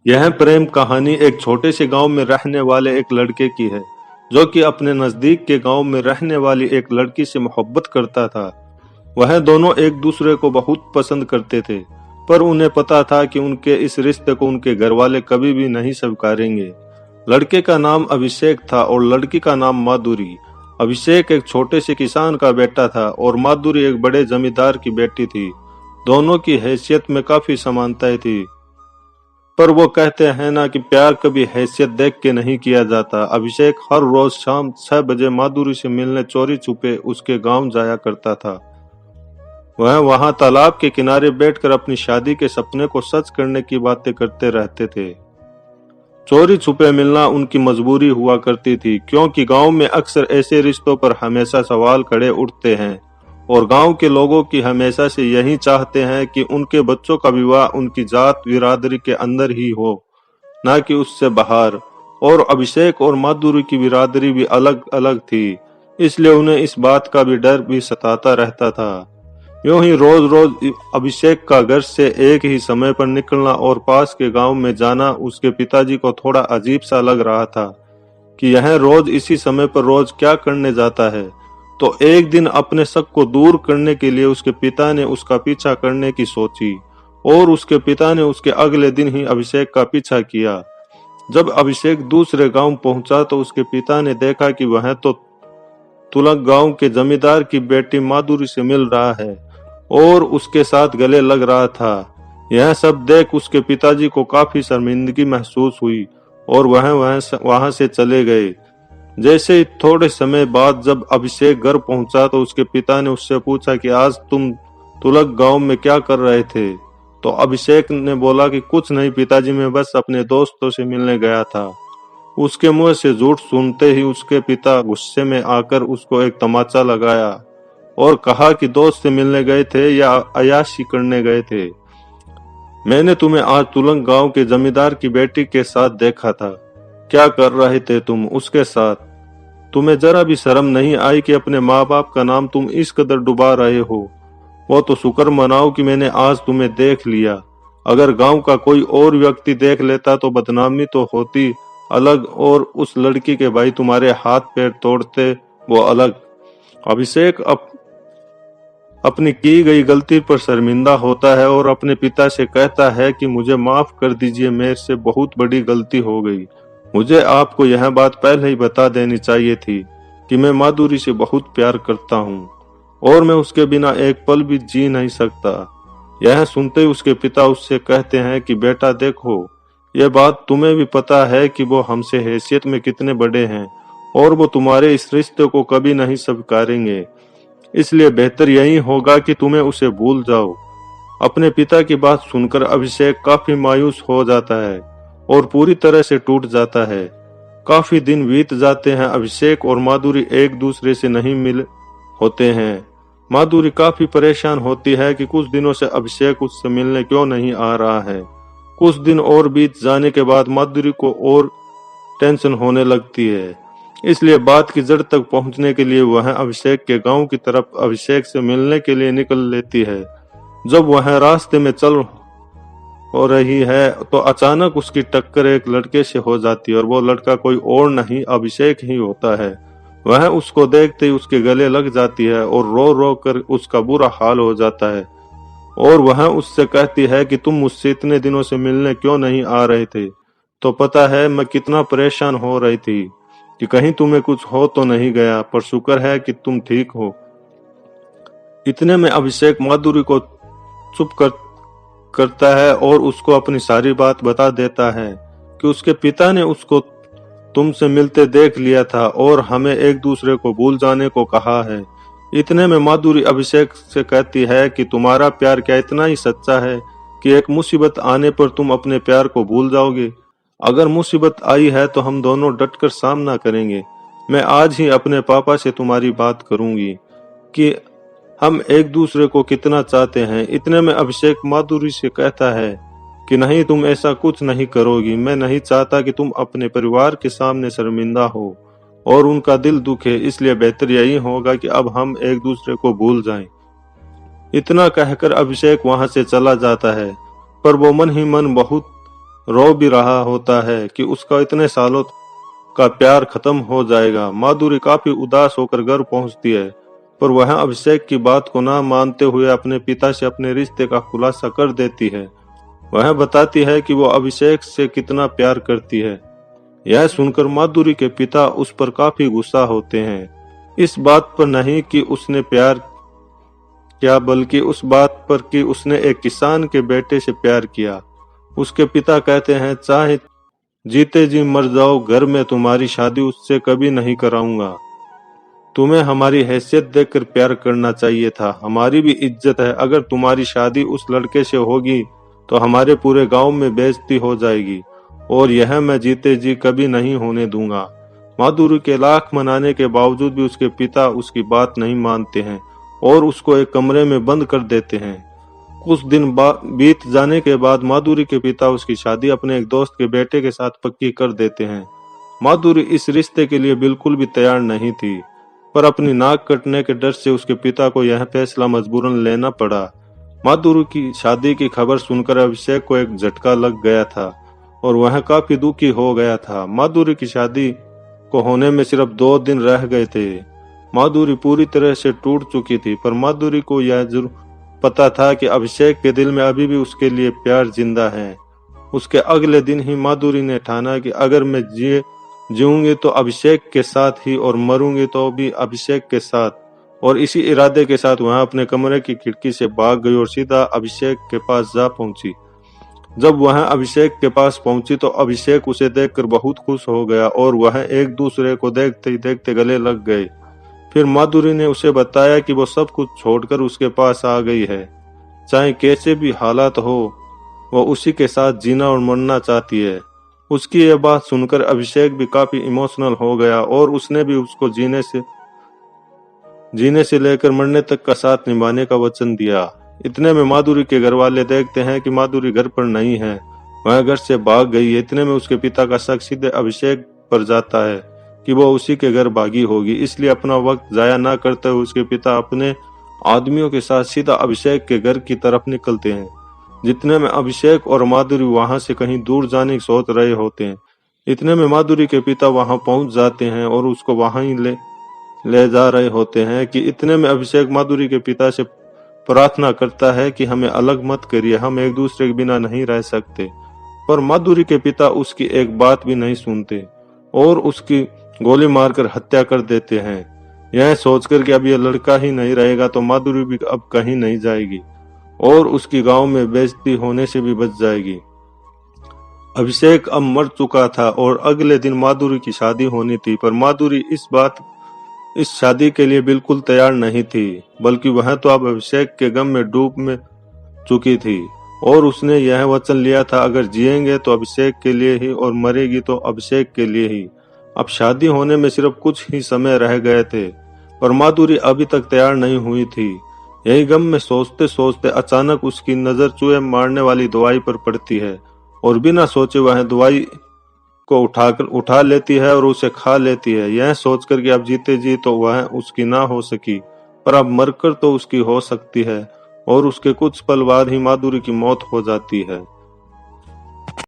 यह प्रेम कहानी एक छोटे से गांव में रहने वाले एक लड़के की है, जो कि अपने नजदीक के गांव में रहने वाली एक लड़की से मोहब्बत करता था। वह दोनों एक दूसरे को बहुत पसंद करते थे, पर उन्हें पता था कि उनके इस रिश्ते को उनके घर वाले कभी भी नहीं स्वीकारेंगे। लड़के का नाम अभिषेक था और लड़की का नाम माधुरी। अभिषेक एक छोटे से किसान का बेटा था और माधुरी एक बड़े जमींदार की बेटी थी। दोनों की हैसियत में काफी समानताएं थी, पर वो कहते हैं ना कि प्यार कभी हैसियत देख के नहीं किया जाता। अभिषेक हर रोज शाम 6 बजे माधुरी से मिलने चोरी छुपे उसके गांव जाया करता था। वह वहां तालाब के किनारे बैठकर अपनी शादी के सपने को सच करने की बातें करते रहते थे। चोरी छुपे मिलना उनकी मजबूरी हुआ करती थी, क्योंकि गांव में अक्सर ऐसे रिश्तों पर हमेशा सवाल खड़े उठते हैं और गांव के लोगों की हमेशा से यही चाहते हैं कि उनके बच्चों का विवाह उनकी जात बिरादरी के अंदर ही हो, ना कि उससे बाहर। और अभिषेक और माधुरी की बिरादरी भी अलग अलग थी, इसलिए उन्हें इस बात का भी डर भी सताता रहता था। यूं ही रोज रोज अभिषेक का घर से एक ही समय पर निकलना और पास के गांव में जाना उसके पिताजी को थोड़ा अजीब सा लग रहा था कि यह रोज इसी समय पर रोज क्या करने जाता है। तो एक दिन अपने शक को दूर करने के लिए उसके पिता ने उसका पीछा करने की सोची और उसके पिता ने उसके अगले दिन ही अभिषेक का पीछा किया। जब अभिषेक दूसरे गांव पहुंचा तो उसके पिता ने देखा कि वह तो तुलक गांव के जमींदार की बेटी माधुरी से मिल रहा है और उसके साथ गले लग रहा था। यह सब देख उसके पिताजी को काफी शर्मिंदगी महसूस हुई और वह वहां से चले गए। जैसे ही थोड़े समय बाद जब अभिषेक घर पहुंचा तो उसके पिता ने उससे पूछा कि आज तुम तुलक गांव में क्या कर रहे थे। तो अभिषेक ने बोला कि कुछ नहीं पिताजी, मैं बस अपने दोस्तों से मिलने गया था। उसके मुंह से झूठ सुनते ही उसके पिता गुस्से में आकर उसको एक तमाचा लगाया और कहा कि दोस्त से मिलने गए थे या अय्याशी करने गए थे। मैंने तुम्हें आज तुलंग गांव के जमींदार की बेटी के साथ देखा था। क्या कर रहे थे तुम उसके साथ? तुम्हें जरा भी शर्म नहीं आई कि अपने माँ बाप का नाम तुम इस कदर डुबा रहे हो? वो तो शुक्र मनाओ कि मैंने आज तुम्हें देख लिया। अगर गांव का कोई और व्यक्ति देख लेता तो बदनामी तो होती अलग, और उस लड़की के भाई तुम्हारे हाथ पैर तोड़ते वो अलग। अभिषेक अपनी की गई गलती पर शर्मिंदा होता है और अपने पिता से कहता है कि मुझे माफ कर दीजिए, मेरे से बहुत बड़ी गलती हो गई। मुझे आपको यह बात पहले ही बता देनी चाहिए थी कि मैं माधुरी से बहुत प्यार करता हूँ और मैं उसके बिना एक पल भी जी नहीं सकता। यह सुनते ही उसके पिता उससे कहते हैं कि बेटा देखो, यह बात तुम्हें भी पता है कि वो हमसे हैसियत में कितने बड़े हैं और वो तुम्हारे इस रिश्ते को कभी नहीं स्वीकारेंगे, इसलिए बेहतर यही होगा कि तुम्हें उसे भूल जाओ। अपने पिता की बात सुनकर अभिषेक काफी मायूस हो जाता है और पूरी तरह से टूट जाता है। काफी दिन बीत जाते हैं, अभिषेक और माधुरी एक दूसरे से नहीं मिल होते हैं। माधुरी काफी परेशान होती है कि कुछ दिनों से अभिषेक उससे मिलने क्यों नहीं आ रहा है। कुछ दिन और बीत जाने के बाद माधुरी को और टेंशन होने लगती है, इसलिए बात की जड़ तक पहुंचने के लिए वह अभिषेक के गांव की तरफ अभिषेक से मिलने के लिए निकल लेती है। जब वह रास्ते में चल हो रही है तो अचानक उसकी टक्कर एक लड़के से हो जाती है और वो लड़का कोई और नहीं अभिषेक ही होता है। वह उसको देखते ही उसके गले लग जाती है और रो रो कर उसका बुरा हाल हो जाता है और वह उससे कहती है कि तुम मुझसे इतने दिनों से मिलने क्यों नहीं आ रहे थे? तो पता है मैं कितना परेशान हो रही थी कि कहीं तुम्हें कुछ हो तो नहीं गया, पर शुक्र है कि तुम ठीक हो। इतने में अभिषेक माधुरी को करता है और उसको अपनी सारी बात बता देता है कि उसके पिता ने उसको तुमसे मिलते देख लिया था और हमें एक दूसरे को भूल जाने को कहा है। इतने में माधुरी अभिषेक से कहती है कि तुम्हारा प्यार क्या इतना ही सच्चा है कि एक मुसीबत आने पर तुम अपने प्यार को भूल जाओगे? अगर मुसीबत आई है तो हम दोनों डटकर सामना करेंगे। मैं आज ही अपने पापा से तुम्हारी बात करूंगी कि हम एक दूसरे को कितना चाहते हैं। इतने में अभिषेक माधुरी से कहता है कि नहीं, तुम ऐसा कुछ नहीं करोगी। मैं नहीं चाहता कि तुम अपने परिवार के सामने शर्मिंदा हो और उनका दिल दुखे, इसलिए बेहतर यही होगा कि अब हम एक दूसरे को भूल जाएं। इतना कहकर अभिषेक वहां से चला जाता है, पर वो मन ही मन बहुत रो भी रहा होता है कि उसका इतने सालों का प्यार खत्म हो जाएगा। माधुरी काफी उदास होकर घर पहुंचती है, पर वह अभिषेक की बात को ना मानते हुए अपने पिता से अपने रिश्ते का खुलासा कर देती है। वह बताती है कि वो अभिषेक से कितना प्यार करती है। यह सुनकर माधुरी के पिता उस पर काफी गुस्सा होते हैं, इस बात पर नहीं कि उसने प्यार किया, बल्कि उस बात पर कि उसने एक किसान के बेटे से प्यार किया। उसके पिता कहते हैं, चाहे जीते जी मर जाओ, घर में तुम्हारी शादी उससे कभी नहीं कराऊंगा। तुम्हें हमारी हैसियत देखकर प्यार करना चाहिए था, हमारी भी इज्जत है। अगर तुम्हारी शादी उस लड़के से होगी तो हमारे पूरे गांव में बेइज्जती हो जाएगी, और यह मैं जीते जी कभी नहीं होने दूंगा। माधुरी के लाख मनाने के बावजूद भी उसके पिता उसकी बात नहीं मानते हैं और उसको एक कमरे में बंद कर देते हैं। कुछ दिन बीत जाने के बाद माधुरी के पिता उसकी शादी अपने एक दोस्त के बेटे के साथ पक्की कर देते हैं। माधुरी इस रिश्ते के लिए बिल्कुल भी तैयार नहीं थी, पर अपनी नाक कटने के डर से उसके पिता को यह फैसला मजबूरन लेना पड़ा। माधुरी की शादी की खबर सुनकर अभिषेक को एक झटका लग गया था और वह काफी दुखी हो गया था। माधुरी की शादी को होने में सिर्फ 2 दिन रह गए थे। माधुरी पूरी तरह से टूट चुकी थी, पर माधुरी को यह जरूर पता था कि अभिषेक के दिल में अभी भी उसके लिए प्यार जिंदा है। उसके अगले दिन ही माधुरी ने ठाना कि अगर मैं जीऊंगी तो अभिषेक के साथ ही, और मरूंगी तो भी अभिषेक के साथ। और इसी इरादे के साथ वह अपने कमरे की खिड़की से भाग गई और सीधा अभिषेक के पास जा पहुंची। जब वह अभिषेक के पास पहुंची तो अभिषेक उसे देखकर बहुत खुश हो गया और वह एक दूसरे को देखते ही देखते गले लग गए। फिर माधुरी ने उसे बताया कि वो सब कुछ छोड़कर उसके पास आ गई है। चाहे कैसे भी हालात हो, वो उसी के साथ जीना और मरना चाहती है। उसकी यह बात सुनकर अभिषेक भी काफी इमोशनल हो गया और उसने भी उसको जीने से लेकर मरने तक का साथ निभाने का वचन दिया। इतने में माधुरी के घर वाले देखते हैं कि माधुरी घर पर नहीं है, वह घर से भाग गई है। इतने में उसके पिता का शक सीधे अभिषेक पर जाता है कि वो उसी के घर भागी होगी, इसलिए अपना वक्त जाया ना करते हुए उसके पिता अपने आदमियों के साथ सीधा अभिषेक के घर की तरफ निकलते हैं। जितने में अभिषेक और माधुरी वहां से कहीं दूर जाने की सोच रहे होते हैं। इतने में माधुरी के पिता वहां पहुंच जाते हैं और उसको वहां ही ले जा रहे होते हैं कि इतने में अभिषेक माधुरी के पिता से प्रार्थना करता है कि हमें अलग मत करिए, हम एक दूसरे के बिना नहीं रह सकते। पर माधुरी के पिता उसकी एक बात भी नहीं सुनते और उसकी गोली मारकर हत्या कर देते हैं। यह सोचकर कि अब यह लड़का ही नहीं रहेगा तो माधुरी भी अब कहीं नहीं जाएगी और उसकी गांव में बेइज्जती होने से भी बच जाएगी। अभिषेक अब मर चुका था और अगले दिन माधुरी की शादी होनी थी, पर माधुरी इस शादी के लिए बिल्कुल तैयार नहीं थी, बल्कि वह तो अब अभिषेक के गम में डूब में चुकी थी और उसने यह वचन लिया था, अगर जिएंगे तो अभिषेक के लिए ही और मरेगी तो अभिषेक के लिए ही। अब शादी होने में सिर्फ कुछ ही समय रह गए थे, पर माधुरी अभी तक तैयार नहीं हुई थी। यही गम में सोचते सोचते अचानक उसकी नजर चूहे मारने वाली दवाई पर पड़ती है और बिना सोचे वह दवाई को उठा लेती है और उसे खा लेती है। यह सोचकर कि अब जीते जी तो वह उसकी ना हो सकी, पर अब मरकर तो उसकी हो सकती है, और उसके कुछ पल बाद ही माधुरी की मौत हो जाती है।